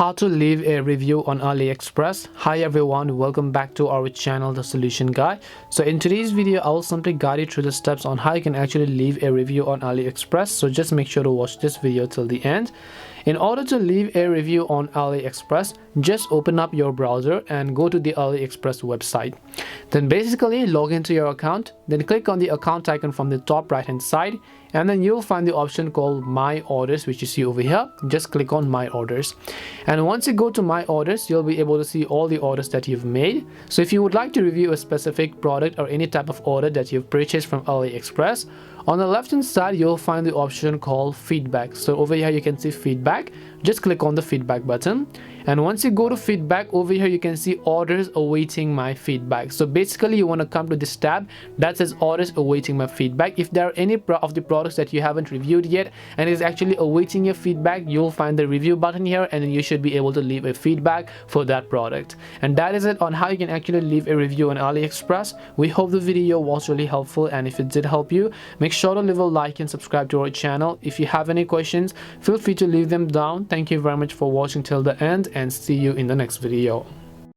how to leave a review on AliExpress. Hi everyone, welcome back to our channel, The Solution Guy. So in today's video, I will simply guide you through the steps on how you can actually leave a review on AliExpress. So just make sure to watch this video till the end. In order to leave a review on AliExpress, just open up your browser and go to the AliExpress website. Then basically log into your account, then click on the account icon from the top right hand side, and then you'll find the option called My Orders, which you see over here. Just click on My Orders, and once you go to My Orders, you'll be able to see all the orders that you've made. So if you would like to review a specific product or any type of order that you've purchased from AliExpress, on the left hand side you'll find the option called Feedback. So over here you can see Feedback. Just click on the Feedback button, and once you go to Feedback, over here you can see Orders awaiting my feedback. So basically you want to come to this tab that says Orders awaiting my feedback. If there are any of the products that you haven't reviewed yet and is actually awaiting your feedback, you'll find the review button here, and then you should be able to leave a feedback for that product. And that is it on how you can actually leave a review on AliExpress. We hope the video was really helpful, and if it did help you, make sure to leave a like and subscribe to our channel. If you have any questions, feel free to leave them down. Thank you very much for watching till the end, and see you in the next video.